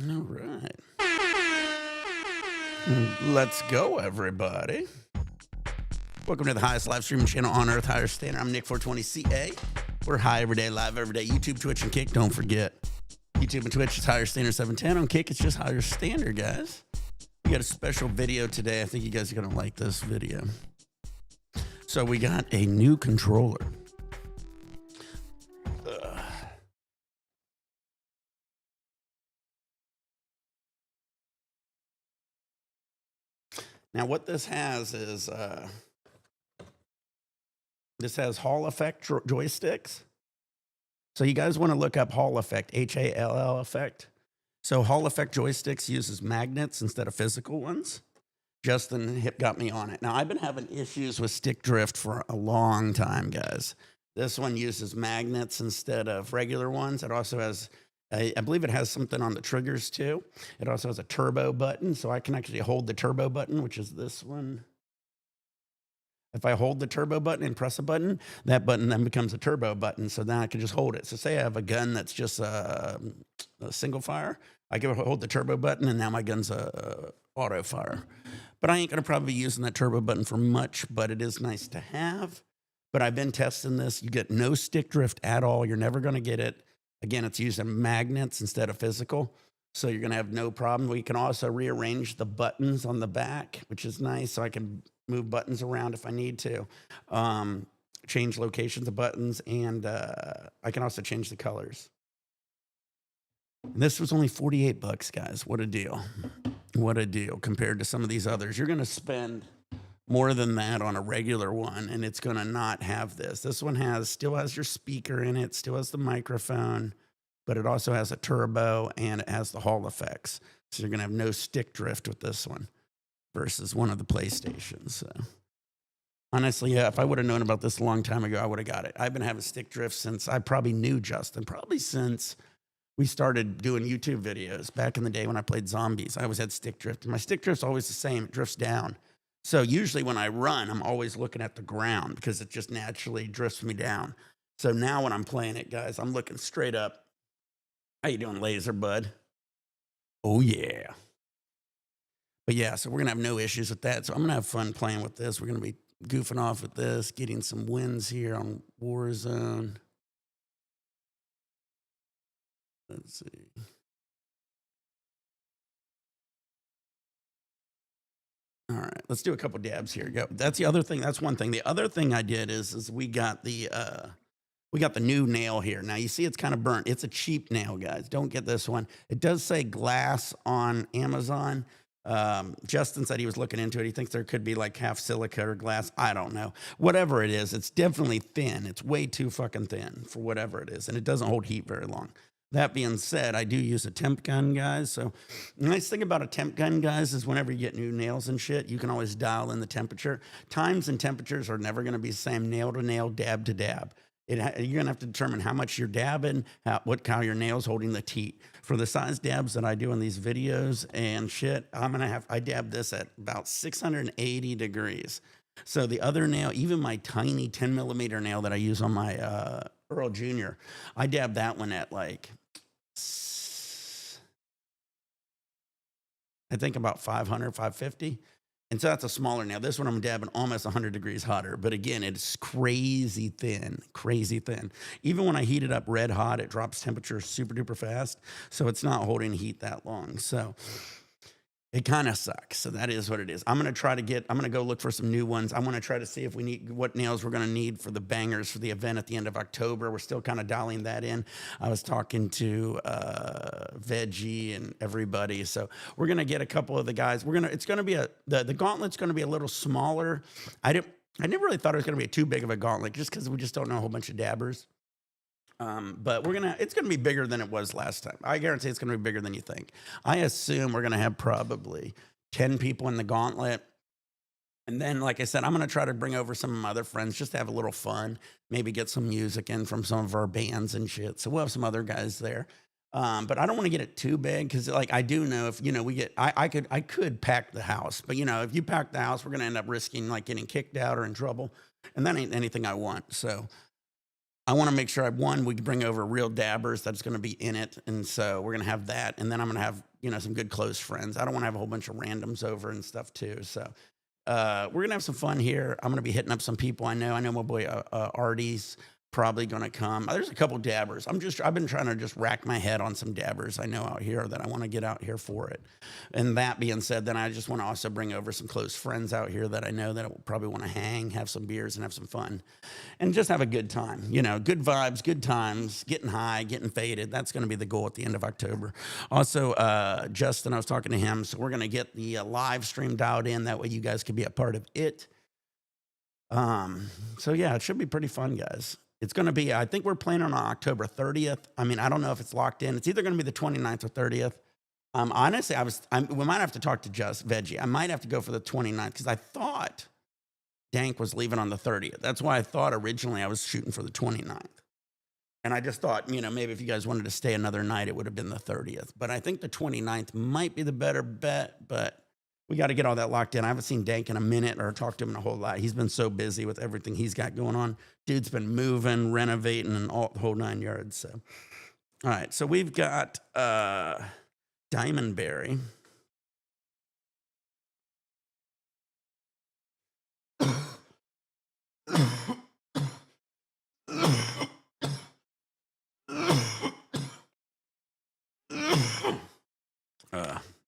All right. Let's go, everybody. Welcome to the highest live streaming channel on earth, Higher Standard. I'm Nick420CA. We're high every day, live every day. YouTube, Twitch, and Kick. Don't forget. YouTube and Twitch is Higher Standard 710. On Kick, it's just Higher Standard, guys. We got a special video today. I think you guys are going to like this video. So we got a new controller. Now, what this has is, this has Hall Effect joysticks. So you guys want to look up Hall Effect, Hall effect. So Hall Effect joysticks uses magnets instead of physical ones. Justin got me on it. Now, I've been having issues with stick drift for a long time, guys. This one uses magnets instead of regular ones. It also has, I believe it has something on the triggers too. It also has a turbo button, so I can actually hold the turbo button, which is this one. If I hold the turbo button and press a button, that button then becomes a turbo button, so then I can just hold it. So say I have a gun that's just a single fire, I can hold the turbo button, and now my gun's a auto fire. But I ain't gonna probably be using that turbo button for much, but it is nice to have. But I've been testing this. You get no stick drift at all. You're never gonna get it. Again, it's using magnets instead of physical, so you're gonna have no problem. We can also rearrange the buttons on the back, which is nice, so I can move buttons around if I need to, change locations of buttons, and I can also change the colors. And this was only 48 bucks, guys. What a deal. What a deal compared to some of these others. You're going to spend more than that on a regular one, and it's going to not have this. This one still has your speaker in it, still has the microphone, but it also has a turbo, and it has the Hall effects. So you're going to have no stick drift with this one versus one of the PlayStations. So honestly, yeah, if I would have known about this a long time ago, I would have got it. I've been having stick drift since I probably knew Justin, probably since we started doing YouTube videos back in the day when I played zombies. I always had stick drift. And my stick drift's always the same. It drifts down. So usually when I run, I'm always looking at the ground because it just naturally drifts me down. So now when I'm playing it, guys, I'm looking straight up. How you doing, Laser Bud? Oh, yeah. But yeah, so we're going to have no issues with that. So I'm going to have fun playing with this. We're going to be goofing off with this, getting some wins here on Warzone. Let's see. All right, let's do a couple dabs here. Go. That's the other thing. That's one thing. The other thing I did is we got the new nail here. Now you see it's kind of burnt. It's a cheap nail, guys. Don't get this one. It does say glass on Amazon. Justin said he was looking into it. He thinks there could be like half silica or glass. I don't know. Whatever it is, it's definitely thin. It's way too fucking thin for whatever it is, and it doesn't hold heat very long. That being said, I do use a temp gun, guys. So the nice thing about a temp gun, guys, is whenever you get new nails and shit, you can always dial in the temperature. Times and temperatures are never going to be the same nail to nail, dab to dab. You're going to have to determine how much you're dabbing, how your nail's holding the heat. For the size dabs that I do in these videos and shit, I dab this at about 680 degrees. So the other nail, even my tiny 10 millimeter nail that I use on my Earl Jr., I dab that one at like, I think about 500, 550. And so that's a smaller nail. This one I'm dabbing almost 100 degrees hotter. But again, it's crazy thin, crazy thin. Even when I heat it up red hot, it drops temperature super duper fast. So it's not holding heat that long. So it kind of sucks. So that is what it is. I'm going to go look for some new ones. I want to try to see if we need what nails we're going to need for the bangers for the event at the end of October. We're still kind of dialing that in. I was talking to Veggie and everybody. So we're going to get a couple of the guys. The gauntlet's going to be a little smaller. I never really thought it was going to be too big of a gauntlet just because we just don't know a whole bunch of dabbers. But it's going to be bigger than it was last time. I guarantee it's going to be bigger than you think. I assume we're going to have probably 10 people in the gauntlet. And then, like I said, I'm going to try to bring over some of my other friends just to have a little fun, maybe get some music in from some of our bands and shit. So we'll have some other guys there. But I don't want to get it too big because, like, I do know if, I could pack the house. But, if you pack the house, we're going to end up risking, like, getting kicked out or in trouble. And that ain't anything I want. So I want to make sure we can bring over real dabbers that's going to be in it. And so we're going to have that. And then I'm going to have some good close friends. I don't want to have a whole bunch of randoms over and stuff too. So we're going to have some fun here. I'm going to be hitting up some people I know. I know my boy Artie's probably going to come. There's a couple dabbers. I've been trying to just rack my head on some dabbers I know out here that I want to get out here for it. And that being said, then I just want to also bring over some close friends out here that I know that will probably want to hang, have some beers, and have some fun, and just have a good time. Good vibes, good times, getting high, getting faded. That's going to be the goal at the end of October. Also, Justin, I was talking to him, so we're going to get the live stream dialed in. That way you guys can be a part of it. So yeah, it should be pretty fun, guys. It's going to be, I think we're planning on October 30th. I mean, I don't know if it's locked in. It's either going to be the 29th or 30th. Honestly, we might have to talk to Just Veggie. I might have to go for the 29th because I thought Dank was leaving on the 30th. That's why I thought originally I was shooting for the 29th. And I just thought, maybe if you guys wanted to stay another night, it would have been the 30th. But I think the 29th might be the better bet, but we got to get all that locked in. I haven't seen Dank in a minute or talked to him in a whole lot. He's been so busy with everything he's got going on. Dude's been moving, renovating, and all the whole 9 yards. So, all right. So we've got Diamondberry.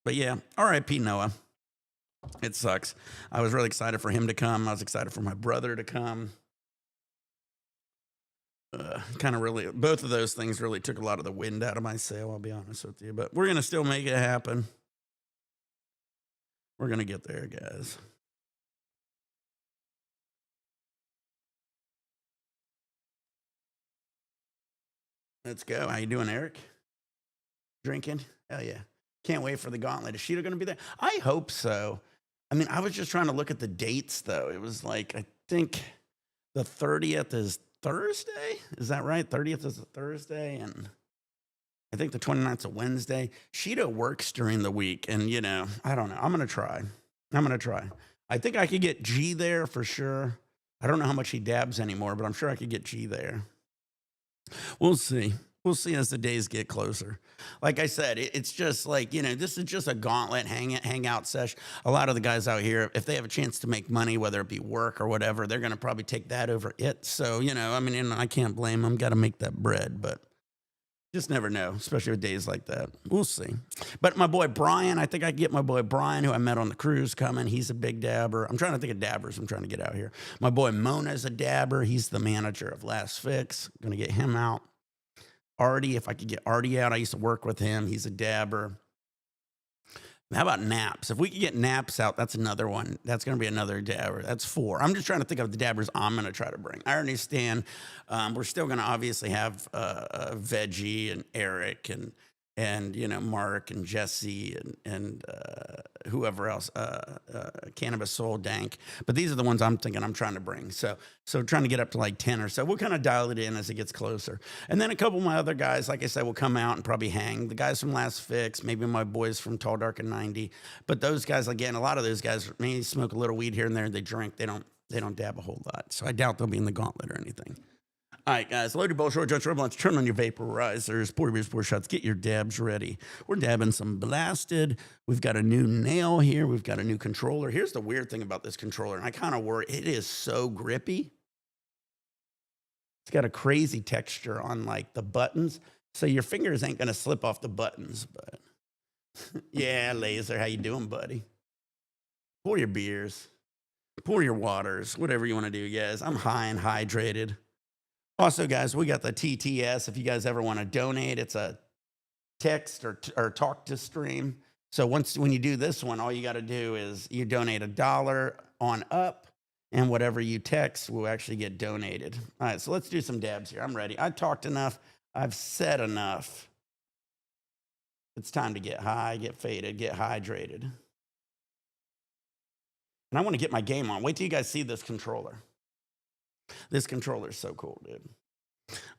But yeah, R.I.P. Noah. It sucks. I was really excited for him to come. I was excited for my brother to come. Both of those things really took a lot of the wind out of my sail, I'll be honest with you. But we're going to still make it happen. We're going to get there, guys. Let's go. How you doing, Eric? Drinking? Hell yeah. Can't wait for the gauntlet. Is Sheeta going to be there? I hope so. I mean, I was just trying to look at the dates, though. It was like, I think the 30th is Thursday. Is that right? 30th is a Thursday, and I think the 29th is a Wednesday. Sheeta works during the week, and, I don't know. I'm going to try. I think I could get G there for sure. I don't know how much he dabs anymore, but I'm sure I could get G there. We'll see. We'll see as the days get closer. Like I said, it's just like, this is just a gauntlet hangout sesh. A lot of the guys out here, if they have a chance to make money, whether it be work or whatever, they're going to probably take that over it. So, and I can't blame them. Got to make that bread, but just never know, especially with days like that. We'll see. But my boy Brian, I think I can get my boy Brian, who I met on the cruise, coming. He's a big dabber. I'm trying to think of dabbers I'm trying to get out here. My boy Mona's a dabber. He's the manager of Last Fix. Going to get him out. Artie, if I could get Artie out, I used to work with him. He's a dabber. How about Naps? If we could get Naps out, that's another one. That's going to be another dabber. That's 4. I'm just trying to think of the dabbers I'm going to try to bring. I understand. We're still going to obviously have Veggie and Eric and Mark and Jesse and whoever else, Cannabis Soul, Dank. But these are the ones I'm thinking I'm trying to bring. So trying to get up to like 10 or so. We'll kind of dial it in as it gets closer. And then a couple of my other guys, like I said, will come out and probably hang. The guys from Last Fix, maybe my boys from Tall, Dark, and 90. But those guys, again, a lot of those guys maybe smoke a little weed here and there. They drink. They don't dab a whole lot. So I doubt they'll be in the gauntlet or anything. All right, guys, load your bowl, short, judge, let's turn on your vaporizers, pour your beers, pour shots, get your dabs ready. We're dabbing some blasted. We've got a new nail here. We've got a new controller. Here's the weird thing about this controller, and I kind of worry. It is so grippy. It's got a crazy texture on, like, the buttons, so your fingers ain't going to slip off the buttons. But, yeah, Laser, how you doing, buddy? Pour your beers. Pour your waters, whatever you want to do, guys. I'm high and hydrated. Also, guys, we got the TTS. If you guys ever want to donate, it's a text or talk to stream. So when you do this one, all you got to do is you donate $1 on up, and whatever you text will actually get donated. All right, so let's do some dabs here. I'm ready. I talked enough. I've said enough. It's time to get high, get faded, get hydrated. And I want to get my game on. Wait till you guys see this controller. This controller is so cool, dude.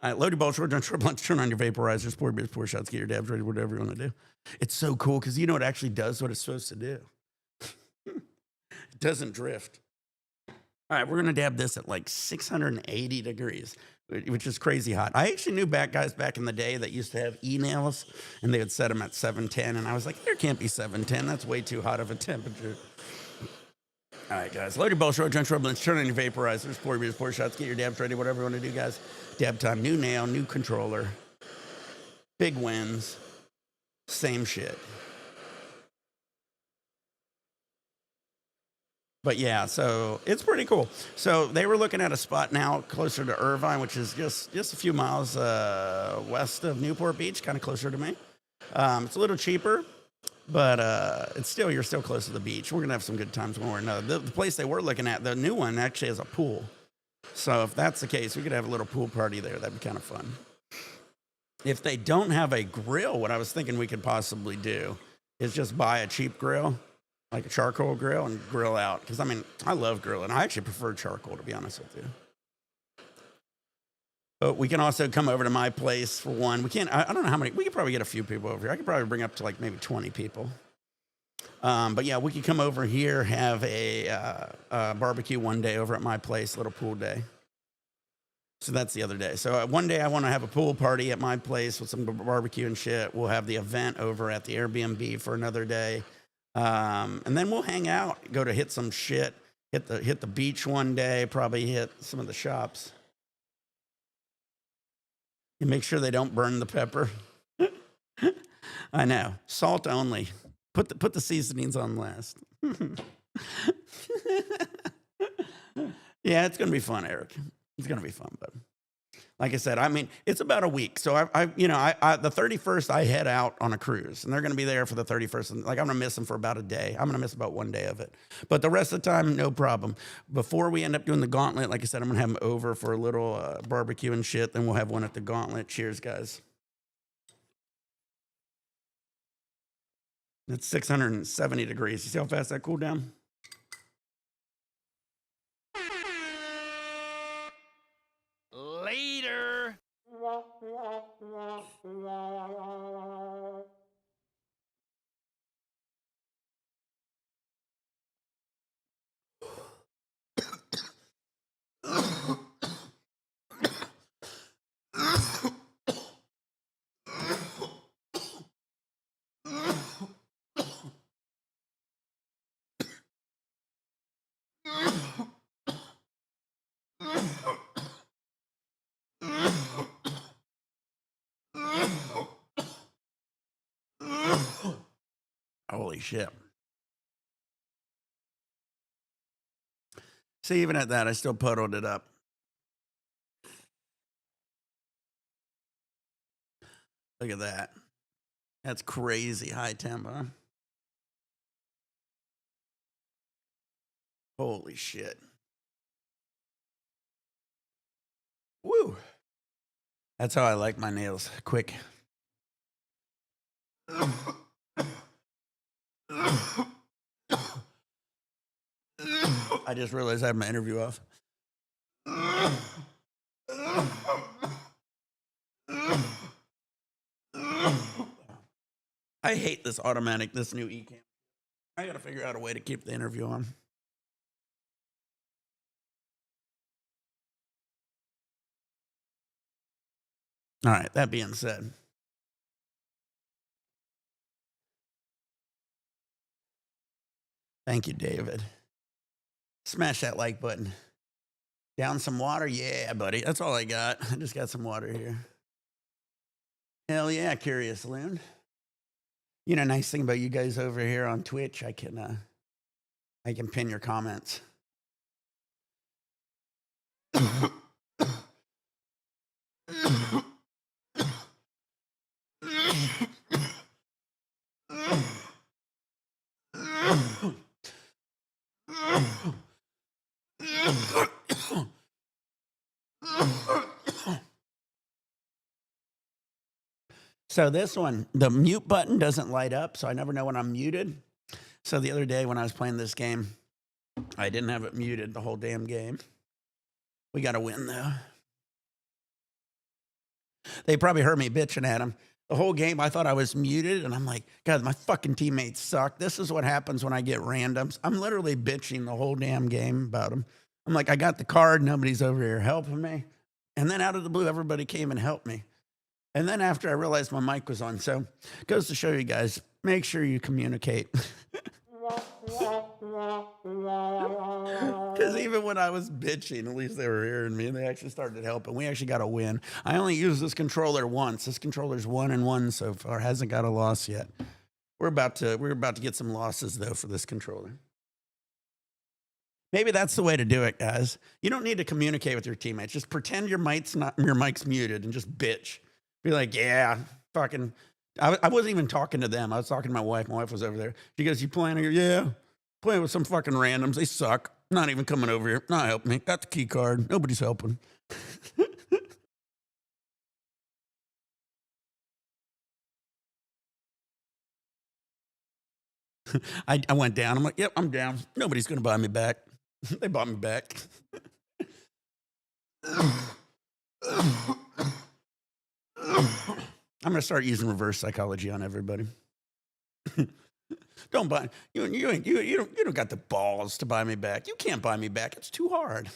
All right, load your ball, short, lunch, turn on your vaporizers, pour beers, pour shots, get your dabs ready, whatever you want to do. It's so cool because you know it actually does what it's supposed to do. It doesn't drift. All right, we're gonna dab this at like 680 degrees, which is crazy hot. I actually knew guys back in the day that used to have e-nails, and they would set them at 710, and I was like, there can't be 710. That's way too hot of a temperature. All right, guys, load your bowl, short, drench, rub, turn on your vaporizers, pour beers, pour shots, get your dabs ready, whatever you want to do, guys. Dab time, new nail, new controller, big wins, same shit. But yeah, so it's pretty cool. So they were looking at a spot now closer to Irvine, which is just a few miles west of Newport Beach, kind of closer to me. It's a little cheaper, but you're still close to the beach. We're gonna have some good times one way or another. The place they were looking at, the new one, actually has a pool. So if that's the case, we could have a little pool party there. That'd be kind of fun. If they don't have a grill, what I was thinking we could possibly do is just buy a cheap grill, like a charcoal grill, and grill out. Because, I mean, I love grilling. I actually prefer charcoal, to be honest with you. But we can also come over to my place for one. I don't know how many. We could probably get a few people over here. I could probably bring up to like maybe 20 people. But yeah, we could come over here, have a barbecue one day over at my place, little pool day. So that's the other day. So one day I want to have a pool party at my place with some barbecue and shit. We'll have the event over at the Airbnb for another day. And then we'll hang out, go to hit some shit, hit the beach one day, probably hit some of the shops. And make sure they don't burn the pepper. I know. Salt only. Put the seasonings on last. Yeah, it's gonna be fun, Eric. It's gonna be fun, but like I said, I mean, it's about a week. So I the 31st I head out on a cruise, and they're gonna be there for the 31st. And like I'm gonna miss them for about a day. I'm gonna miss about one day of it, but the rest of the time, no problem. Before we end up doing the gauntlet, like I said, I'm gonna have them over for a little barbecue and shit. Then we'll have one at the gauntlet. Cheers, guys. It's 670 degrees. You see how fast that cooled down? Later. Holy shit. See, even at that, I still puddled it up. Look at that. That's crazy high temp, huh? Holy shit. Woo. That's how I like my nails. Quick. I just realized I had my interview off. I hate this new e-cam. I gotta figure out a way to keep the interview on. All right, that being said. Thank you, David. Smash that like button. Down some water? Yeah, buddy. That's all I got. I just got some water here. Hell yeah, Curious Loon. You know, nice thing about you guys over here on Twitch, I can pin your comments. So this one, the mute button doesn't light up, so I never know when I'm muted. So the other day when I was playing this game, I didn't have it muted the whole damn game. We got to win, though. They probably heard me bitching at them. The whole game, I thought I was muted, and I'm like, God, my fucking teammates suck. This is what happens when I get randoms. I'm literally bitching the whole damn game about them. I'm like, I got the card. Nobody's over here helping me. And then out of the blue, everybody came and helped me. And then after I realized my mic was on. So it goes to show you guys, make sure you communicate. Because even when I was bitching, at least they were hearing me and they actually started helping. We actually got a win. I only used this controller once. This controller's 1-1 so far. Hasn't got a loss yet. We're about to get some losses though for this controller. Maybe that's the way to do it, guys. You don't need to communicate with your teammates. Just pretend your mic's muted and just bitch. Be like, yeah, fucking. I wasn't even talking to them. I was talking to my wife. My wife was over there. She goes, "You playing here?" Yeah, playing with some fucking randoms. They suck. Not even coming over here. Not helping me. Got the key card. Nobody's helping. I went down. I'm like, yep, I'm down. Nobody's gonna buy me back. They bought me back. I'm gonna start using reverse psychology on everybody. Don't buy you. You don't got the balls to buy me back. You can't buy me back. It's too hard.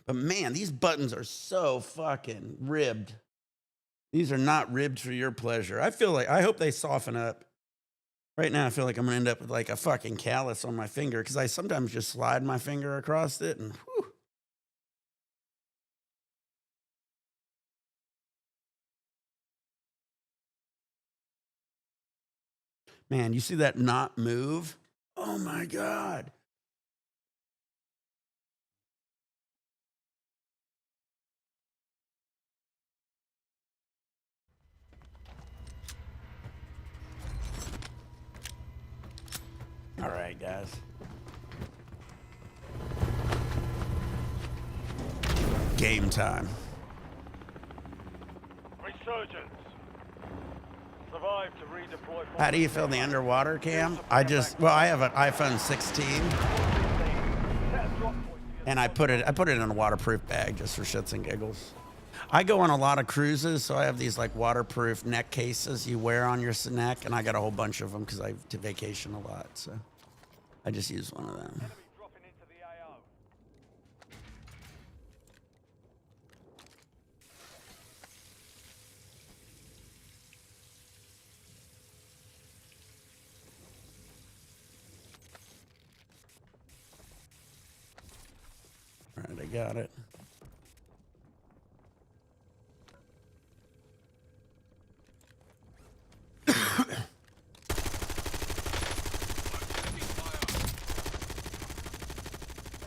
But man, these buttons are so fucking ribbed. These are not ribbed for your pleasure. I hope they soften up. Right now, I feel like I'm gonna end up with like a fucking callus on my finger because I sometimes just slide my finger across it and whew. Man, you see that not move? Oh my God. All right, guys. Game time. Resurgence. Survive to redeploy. How do you feel the underwater cam? I have an iPhone 16 and I put it in a waterproof bag just for shits and giggles. I go on a lot of cruises, so I have these like waterproof neck cases you wear on your neck, and I got a whole bunch of them because I to vacation a lot, so I just use one of them. All right, I got it.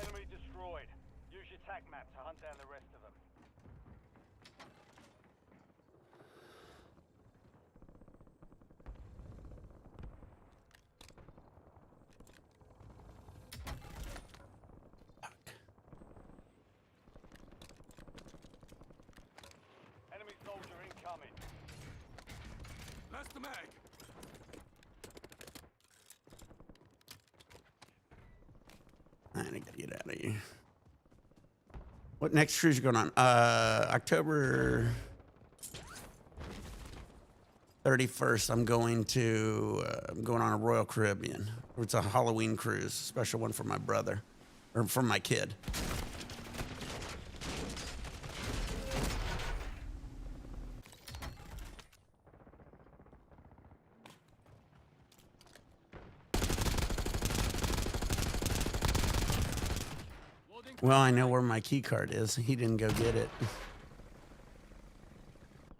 Enemy destroyed. Use your tac map to hunt down the rest of them. Enemy soldier incoming. That's the mag. I gotta get out of here. What next cruise you going on? October 31st. I'm going on a Royal Caribbean. It's a Halloween cruise, special one for my brother, or for my kid. Well, I know where my key card is. He didn't go get it.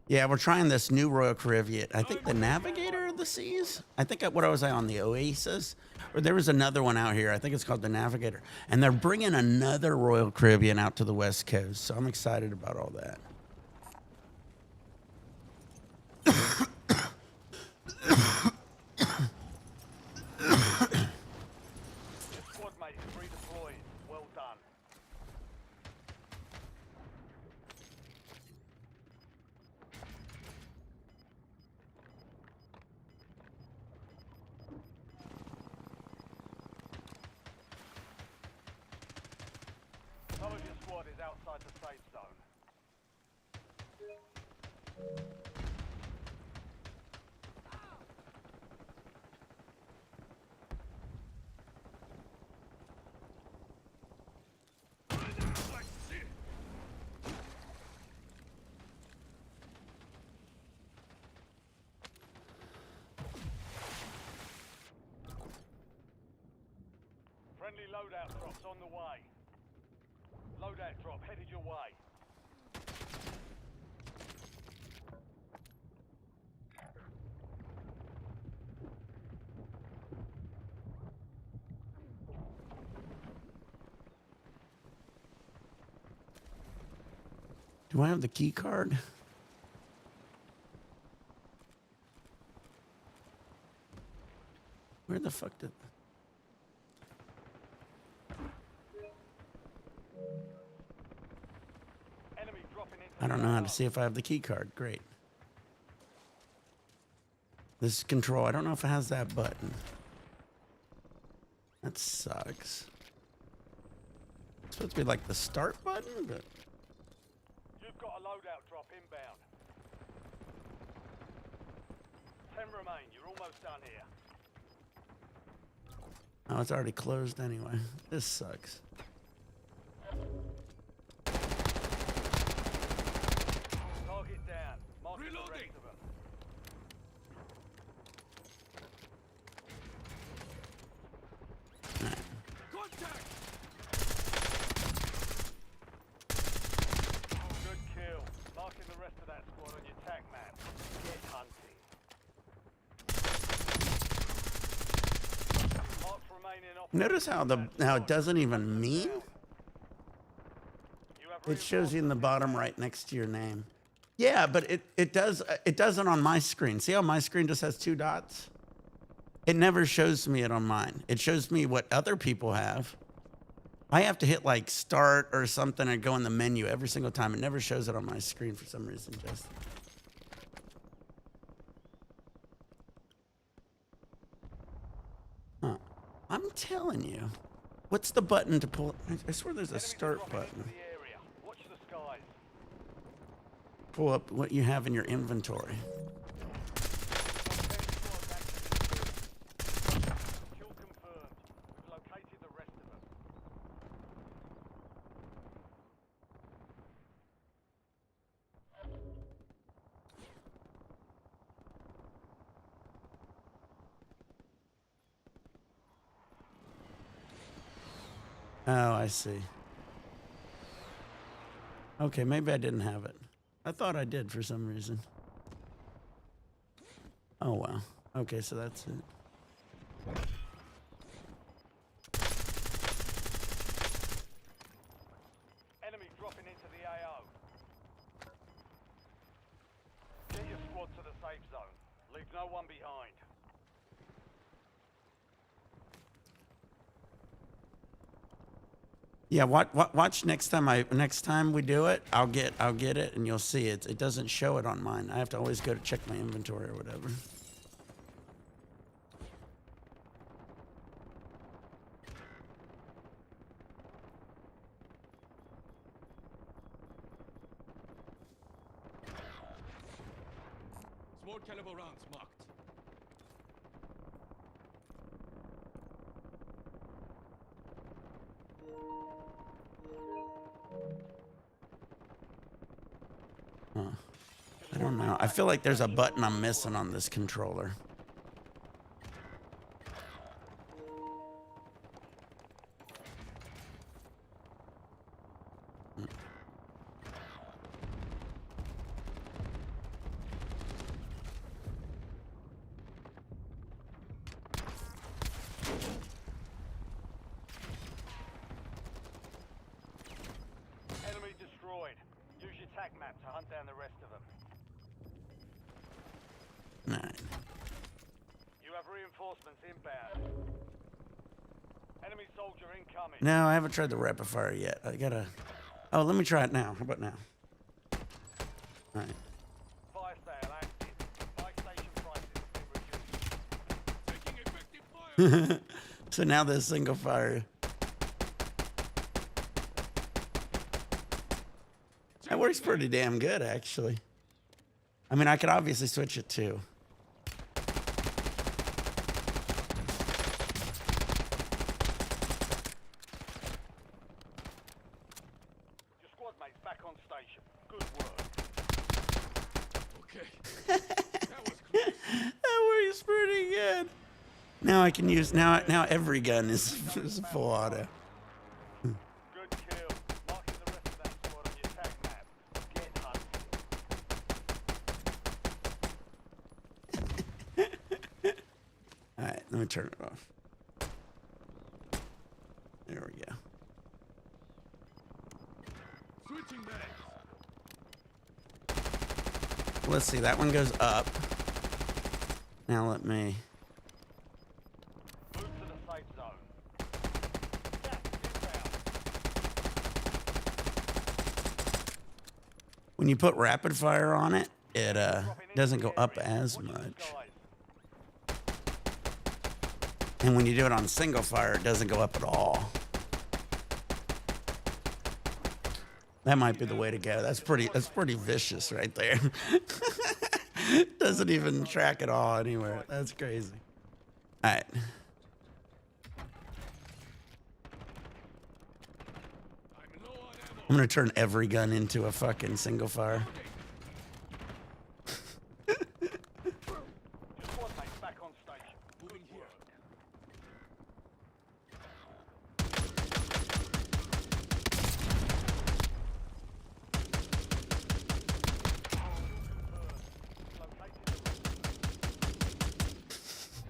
Yeah, we're trying this new Royal Caribbean. I think the Navigator of the Seas. I think what was I on, the Oasis? Or there was another one out here. I think it's called the Navigator. And they're bringing another Royal Caribbean out to the West Coast. So I'm excited about all that. Squad mate is redeployed. Well done. Some of your squad is outside the safe zone. Friendly loadout drops on the way. Loadout drop headed your way. Do I have the key card? Where the fuck did... Enemy dropping into I don't know how to see if I have the key card. Great. This is control. I don't know if it has that button. That sucks. It's supposed to be like the start button, but... You've got a loadout drop inbound. 10 remain. You're almost done here. Oh, it's already closed anyway. This sucks. Target down. Marking the rest of them. Contact! Good kill. Marking the rest of that squad on your tac map. Get hunting. Marks remaining off. Notice how it doesn't even mean? It shows you in the bottom right next to your name. Yeah, but it doesn't on my screen. See how my screen just has 2 dots? It never shows me it on mine. It shows me what other people have. I have to hit like start or something and go in the menu every single time. It never shows it on my screen for some reason, just. Huh. I'm telling you. What's the button to pull? I swear there's a start button. Watch the skies. Pull up what you have in your inventory. Kill confirmed. We've located the rest of them. Oh, I see. Okay, maybe I didn't have it. I thought I did for some reason. Oh, wow. Okay, so that's it. Enemy dropping into the AO. Get your squad to the safe zone. Leave no one behind. Yeah, watch next time we do it. I'll get it, and you'll see it. It doesn't show it on mine. I have to always go to check my inventory or whatever. Small caliber rounds marked. Huh. I don't know. I feel like there's a button I'm missing on this controller. Enemy destroyed. Use your tac map to hunt down the rest of them. Alright. You have reinforcements inbound. Enemy soldier incoming. No, I haven't tried the rapid fire yet. I gotta. Oh, let me try it now. How about now? Alright. Fire sale active. Buy station prices have been reduced. Taking effective fire! So now there's single fire. That works pretty damn good, actually. I mean, I could obviously switch it too. Your squad mates back on station. Good work. Okay. That was close. That works pretty good. Now I can use now every gun is full auto. Good kill. Marking the rest of that squad on your tag map. Get hunting. All right, let me turn it off. There we go. Switching back. Let's see, that one goes up. Now let me. Move to the safe zone. Gas inbound. When you put rapid fire on it, it doesn't go up as much. And when you do it on single fire, it doesn't go up at all. That might be the way to go. That's pretty vicious right there. Doesn't even track at all anywhere. That's crazy. All right. I'm low on ammo. I'm gonna turn every gun into a fucking single fire. Your squad mate's back on station. Moving here.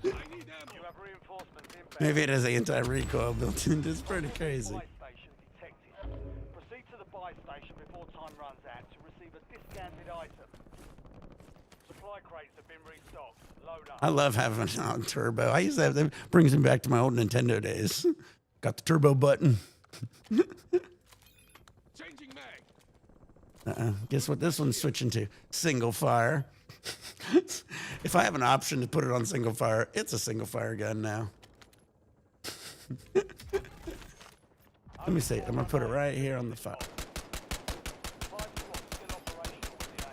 I need ammo. You have reinforcements inbound. Maybe it has anti-recoil built in. It's pretty crazy. Buy station detected. Proceed to the buy station before time runs out to receive a discounted item. Supply crates have been restocked. Load up. I love having it on turbo. I used to have that. Brings me back to my old Nintendo days. Got the turbo button. Changing mag. Guess what this one's switching to? Single fire. If I have an option to put it on single fire, it's a single fire gun now. Let me see. I'm gonna put it right here on the fire. 5 squads still operational with the AR.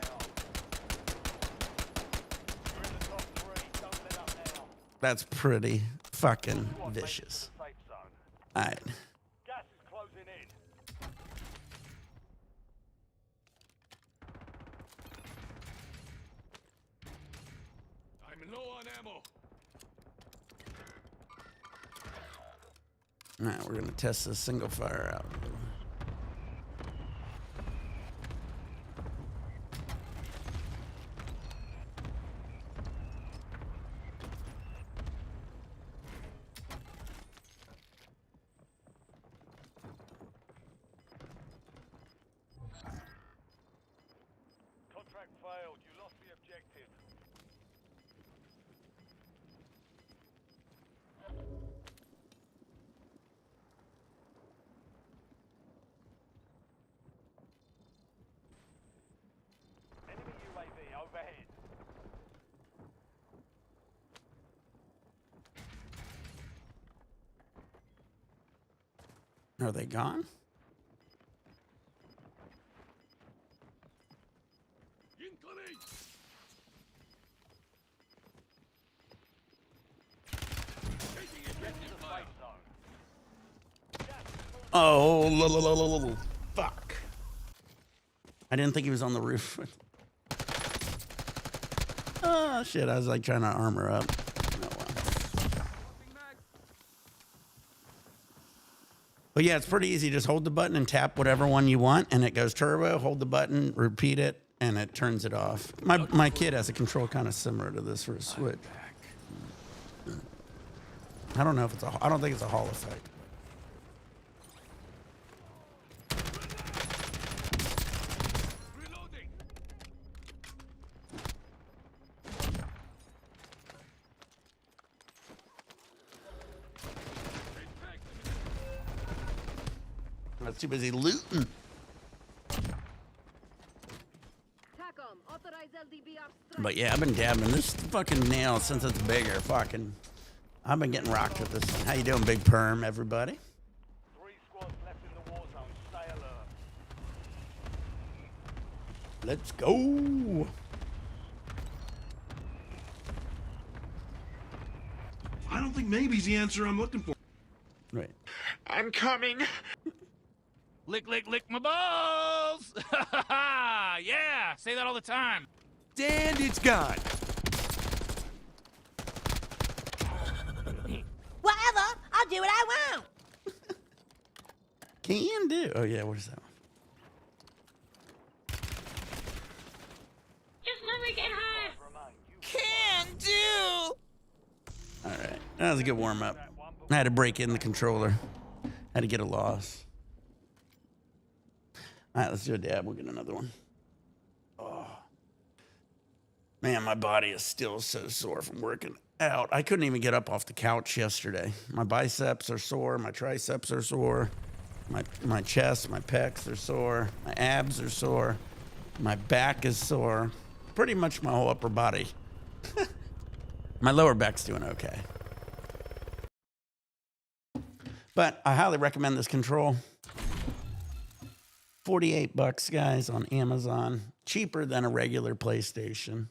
You're in the top 3. Don't let up now. That's pretty fucking Squad mates vicious. to the safe zone. All right. Gas is closing in. I'm low on ammo. Now we're gonna test this single fire out. Contract failed. You lost the objective. Enemy UAV overhead. Are they gone? Incoming. Taking effective fire. Safe zone. Gas is moving. Oh, fuck. I didn't think he was on the roof. Oh, shit. I was like trying to armor up. Oh, well. But yeah, it's pretty easy. Just hold the button and tap whatever one you want, and it goes turbo. Hold the button, repeat it, and it turns it off. My kid has a control kind of similar to this for a switch. I don't know if it's I don't think it's a Hall effect. Reloading. I was too busy looting. TACOM, authorize LDBR strike. But yeah, I've been dabbing this fucking nail since it's bigger. Fucking, I've been getting rocked with this one. How you doing, Big Perm, everybody? 3 squads left in the war zone. Stay alert. Let's go. I don't think maybe's the answer I'm looking for. Right. I'm coming. Lick, lick, lick my balls! Yeah, say that all the time. And it's gone. I'll do what I want. Can do. Oh, yeah, what is that one? Just let me get high. Remain. You Can do. All right. That was a good warm up. I had to break in the controller. Had to get a loss. All right, let's do a dab. We'll get another one. Oh. Man, my body is still so sore from working out. I couldn't even get up off the couch yesterday. My biceps are sore. My triceps are sore. My chest, my pecs are sore. My abs are sore. My back is sore. Pretty much my whole upper body. My lower back's doing okay. But I highly recommend this control. $48, guys, on Amazon. Cheaper than a regular PlayStation.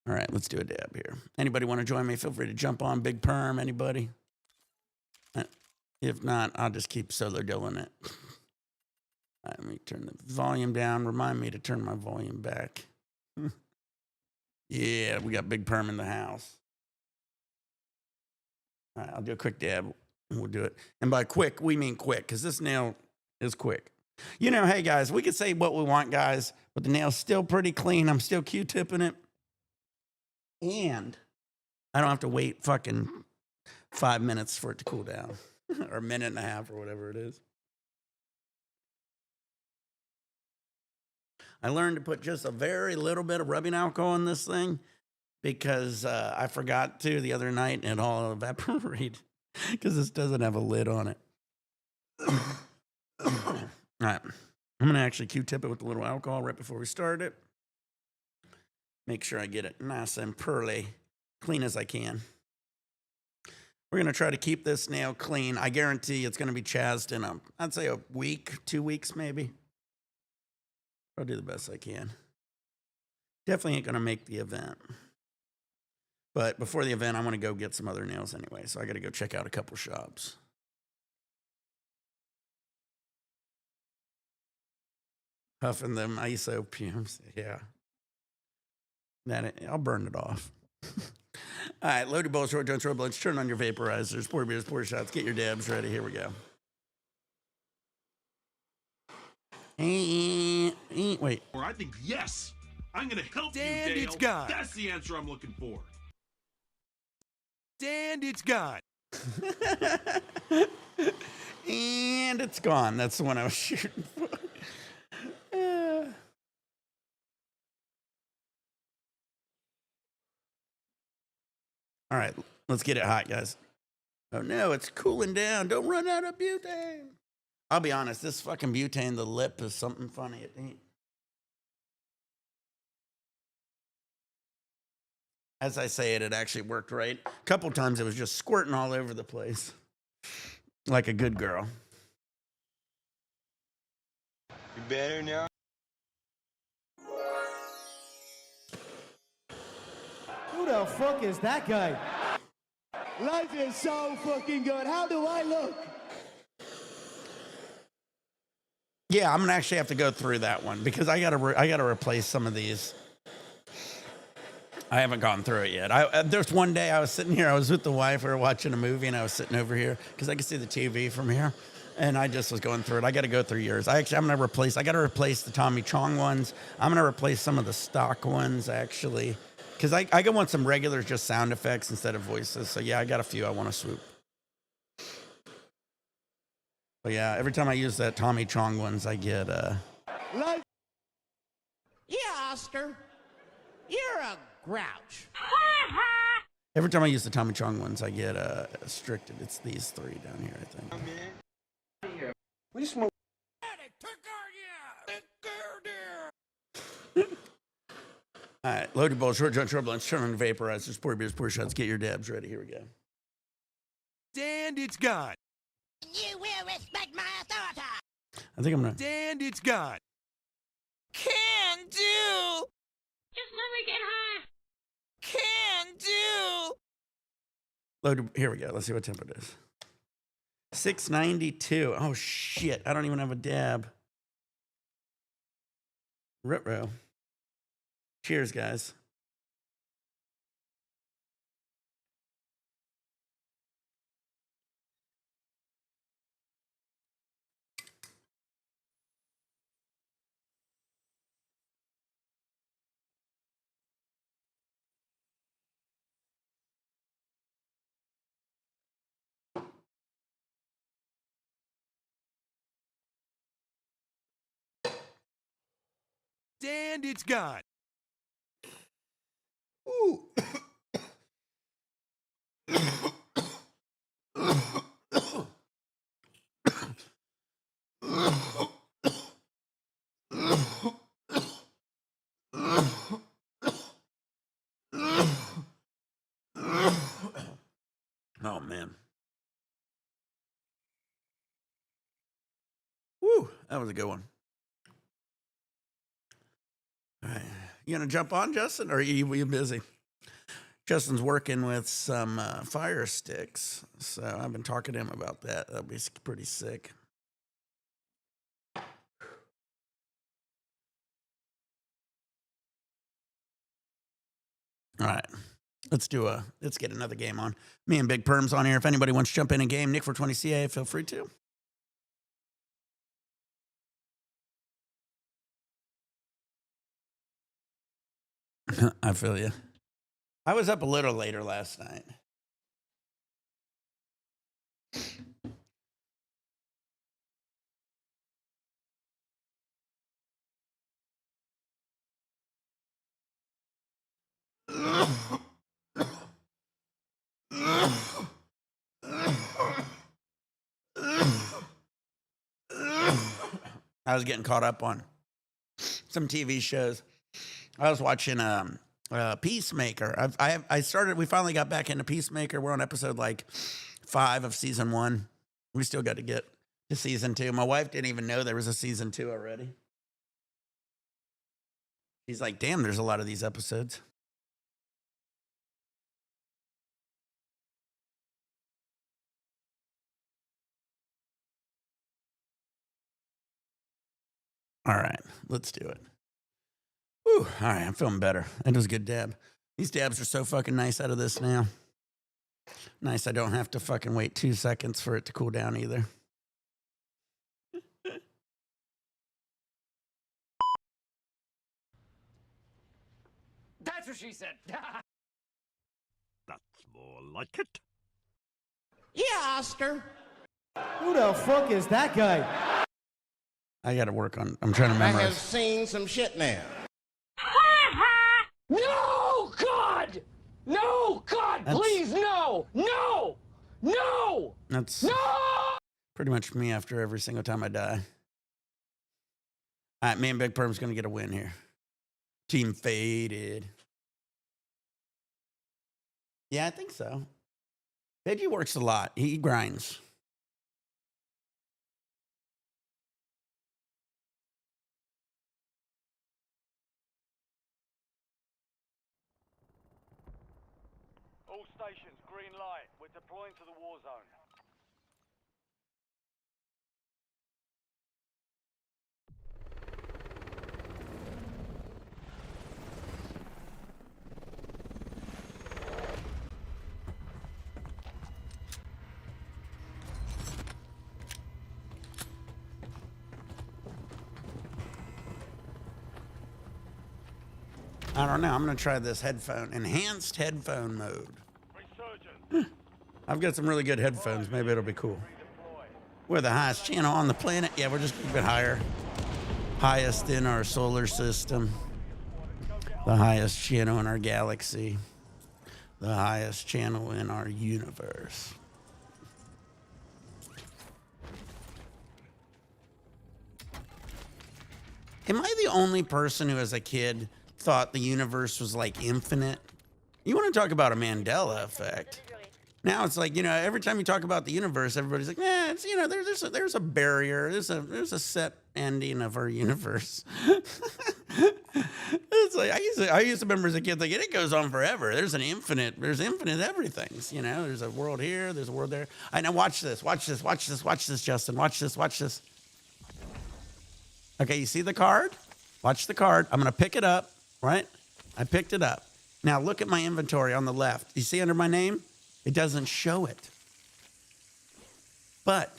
All right, let's do a dab here. Anybody want to join me? Feel free to jump on. Big Perm, anybody? If not, I'll just keep solo doing it. All right, let me turn the volume down. Remind me to turn my volume back. Yeah, we got Big Perm in the house. All right, I'll do a quick dab, and we'll do it. And by quick, we mean quick, because this nail is quick. You know, hey, guys, we can say what we want, guys, but the nail's still pretty clean. I'm still Q-tipping it. And I don't have to wait fucking 5 minutes for it to cool down. Or a minute and a half or whatever it is. I learned to put just a very little bit of rubbing alcohol in this thing because I forgot to the other night and it all evaporated because this doesn't have a lid on it. All right. I'm going to actually Q-tip it with a little alcohol right before we start it. Make sure I get it nice and pearly, clean as I can. We're going to try to keep this nail clean. I guarantee it's going to be chazzed in I'd say a week, 2 weeks maybe. I'll do the best I can. Definitely ain't going to make the event. But before the event, I want to go get some other nails anyway. So I got to go check out a couple shops. Huffing them ISO fumes. Yeah. I'll burn it off. All right, load your bowls, short joints, road blunts, turn on your vaporizers, pour beers, pour shots, get your dabs ready. Here we go. Wait. Or I think yes. I'm gonna help And you, Dale. it's gone. That's the answer I'm looking for. And it's gone. And it's gone. That's the one I was shooting for. All right, let's get it hot, guys. Oh, no, it's cooling down. Don't run out of butane. I'll be honest, this fucking butane, the lip is something funny. It ain't. As I say it actually worked right. A couple times it was just squirting all over the place. Like a good girl. You better now? Who the fuck is that guy? Life is so fucking good. How do I look? Yeah, I'm gonna actually have to go through that one because I gotta replace some of these. I haven't gone through it yet. There's one day I was sitting here. I was with the wife. We were watching a movie, and I was sitting over here because I could see the TV from here. And I just was going through it. I got to go through yours. I got to replace the Tommy Chong ones. I'm going to replace some of the stock ones, actually. Because I want some regular just sound effects instead of voices. So, yeah, I got a few I want to swoop. But, yeah, every time I use that Tommy Chong ones, I get... Yeah, Oscar. You're a grouch. Every time I use the Tommy Chong ones, I get restricted. It's these three down here, I think. We just smoke. All right, load your bowl, short joint, short blunts, turn on the vaporizers, pour beers, pour shots, get your dabs ready. Here we go. And it's gone. You will respect my authority. I think I'm gonna. And it's gone. Can do. Just let me get high. Can do. Load. Here we go. Let's see what temp it is. 692. Oh shit! I don't even have a dab. Ruh-roh. Cheers, guys. And it's gone. Ooh. Oh, man. Woo, that was a good one. All right. You going to jump on, Justin, or are you busy? Justin's working with some fire sticks, so I've been talking to him about that. That'll be pretty sick. All right. Let's get another game on. Me and Big Perm's on here. If anybody wants to jump in a game, Nick for 20CA, feel free to. I feel you. I was up a little later last night. I was getting caught up on some TV shows. I was watching Peacemaker. We finally got back into Peacemaker. We're on episode like 5 of season 1. We still got to get to season 2. My wife didn't even know there was a season 2 already. She's like, damn, there's a lot of these episodes. All right, let's do it. Whew, all right, I'm feeling better. That was a good dab. These dabs are so fucking nice out of this now. Nice, I don't have to fucking wait 2 seconds for it to cool down either. That's what she said. That's more like it. Yeah, Oscar. Who the fuck is that guy? I got to work on. I'm trying to I memorize. have seen some shit now. No, God! No, God, please, no! No! No! That's No! pretty much me after every single time I die. All right, me and Big Perm's going to get a win here. Team faded. Yeah, I think so. Veggie works a lot. He grinds. All stations, green light. We're deploying to the war zone. I don't know. I'm going to try this enhanced headphone mode. Resurgence. I've got some really good headphones. Maybe it'll be cool. We're the highest channel on the planet. Yeah, we're just keeping it higher. Highest in our solar system. The highest channel in our galaxy. The highest channel in our universe. Am I the only person who, as a kid, thought the universe was like infinite? You want to talk about a Mandela effect? Now it's like, every time you talk about the universe, everybody's like, it's, there's a barrier, there's a set ending of our universe. It's like I used to remember as a kid thinking it goes on forever. There's infinite everything. There's a world here, there's a world there. I now watch this, Justin. Watch this. Okay, you see the card? Watch the card. I'm gonna pick it up, right? I picked it up. Now look at my inventory on the left. You see under my name? It doesn't show it. But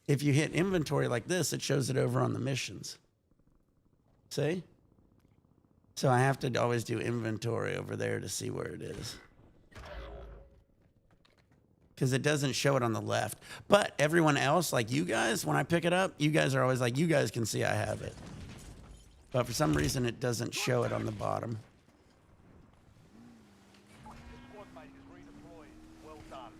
if you hit inventory like this, it shows it over on the missions. See? So I have to always do inventory over there to see where it is. Because it doesn't show it on the left. But everyone else, like you guys, when I pick it up, you guys are always like, you guys can see I have it. But for some reason, it doesn't show it on the bottom. Your squad mate is redeployed. Well done.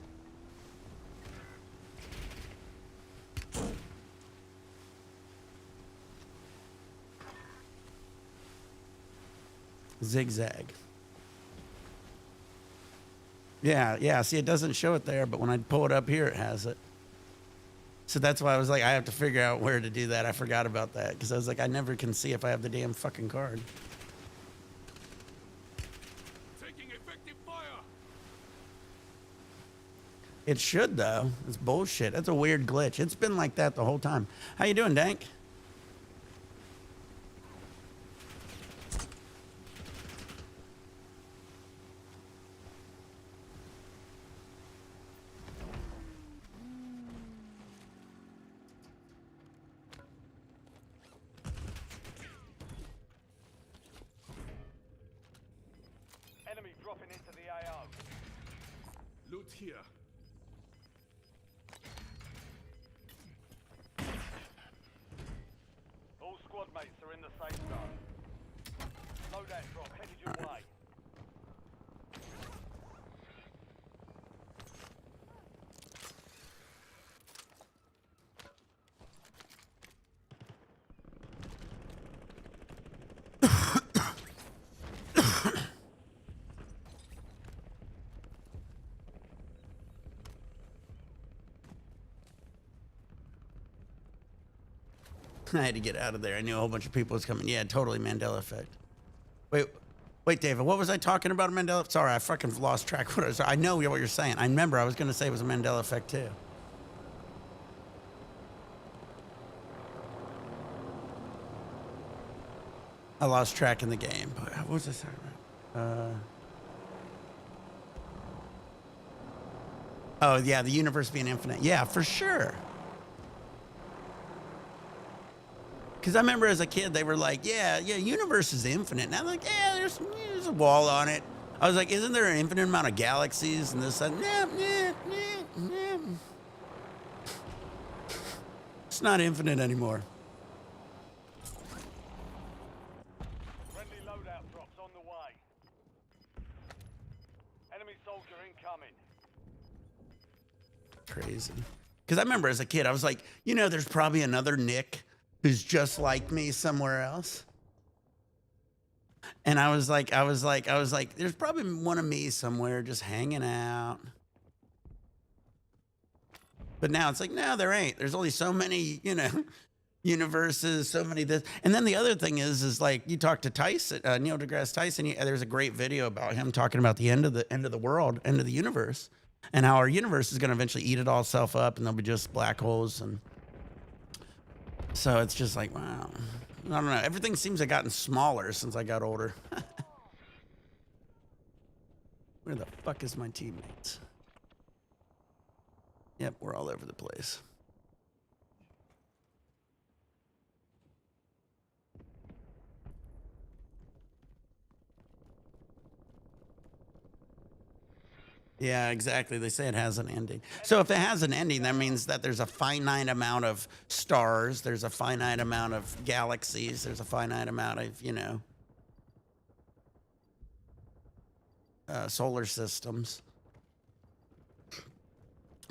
Zigzag. Yeah. See, it doesn't show it there, but when I pull it up here, it has it. So that's why I was like, I have to figure out where to do that. I forgot about that because I was like, I never can see if I have the damn fucking card. Taking effective fire. It should though. It's bullshit. That's a weird glitch. It's been like that the whole time. How you doing, Dank? Enemy dropping into the AO. Loot here. All squad mates are in the safe zone. Loadout drop headed your way. I had to get out of there. I knew a whole bunch of people was coming. Yeah, totally Mandela effect. Wait, David, what was I talking about Mandela? Sorry, I fucking lost track. I know what you're saying. I remember I was going to say it was a Mandela effect too. I lost track in the game. What was this? Oh, yeah, the universe being infinite. Yeah, for sure. Because I remember as a kid, they were like, yeah, universe is infinite. And I'm like, yeah, there's a wall on it. I was like, isn't there an infinite amount of galaxies and this? Nah. It's not infinite anymore. Friendly loadout drops on the way. Enemy soldier incoming. Crazy. Because I remember as a kid, I was like, there's probably another Nick who's just like me somewhere else. And I was like, there's probably one of me somewhere just hanging out. But now it's like, no, there ain't. There's only so many, universes, so many this. And then the other thing is like you talk to Tyson, Neil deGrasse Tyson. There's a great video about him talking about the end of the world, end of the universe, and how our universe is going to eventually eat it all itself up, and there'll be just black holes. And so it's just like, wow. I don't know. Everything seems to have gotten smaller since I got older. Where the fuck is my teammates? Yep, we're all over the place. Yeah, exactly. They say it has an ending. So if it has an ending, that means that there's a finite amount of stars, there's a finite amount of galaxies, there's a finite amount of, solar systems.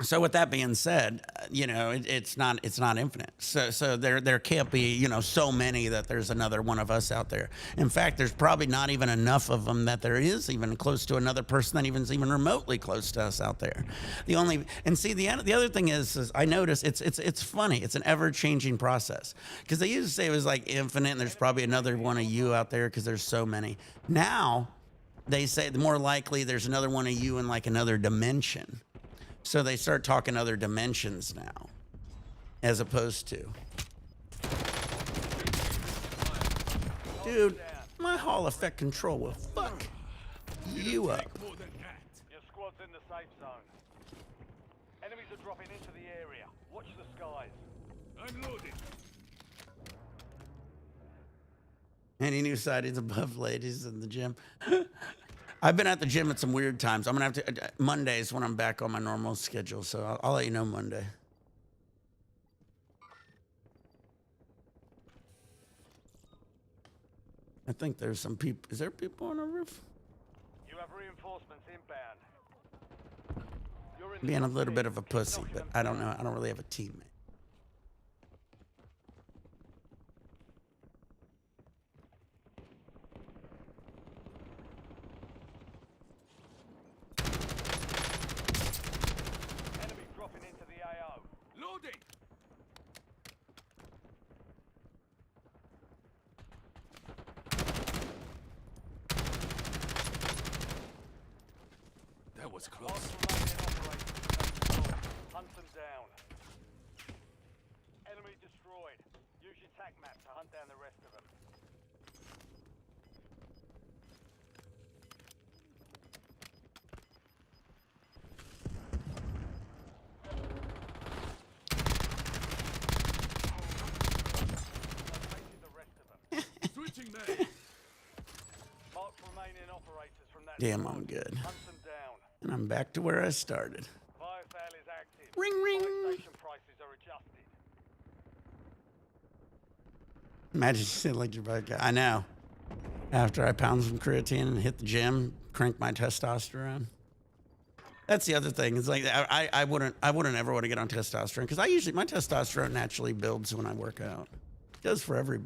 So with that being said, it's not infinite. So there can't be, so many that there's another one of us out there. In fact, there's probably not even enough of them that there is even close to another person that even remotely close to us out there. The other thing is I notice it's funny. It's an ever-changing process because they used to say it was like infinite and there's probably another one of you out there because there's so many. Now they say the more likely there's another one of you in like another dimension. So they start talking other dimensions now, as opposed to. Dude, my Hall effect control will fuck you up. More than that. Your squad's in the safe zone. Enemies are dropping into the area. Watch the skies. I'm loaded. Any new sightings above ladies in the gym? I've been at the gym at some weird times. I'm gonna have to Mondays when I'm back on my normal schedule, so I'll let you know Monday. I think there's some people. Is there people on the roof? You have reinforcements inbound. You're in Being a the little bit lead. of a pussy, Knocking but them I don't down. know. I don't really have a teammate. Enemy dropping into the AO. Loading! That was close. Marks remaining operators. Hunt them down. Enemy destroyed. Use your tac map to hunt down the rest of them. Located the rest of them. Switching mag. Marks remaining operators from that Damn, squad. I'm good. Hunt them down. And I'm back to where I started. Biofile is active. Ring, ring. Buy station prices are adjusted. Imagine you said like your bike. I know. After I pound some creatine and hit the gym, crank my testosterone. That's the other thing. It's like I wouldn't ever want to get on testosterone because my testosterone naturally builds when I work out. It does for everybody.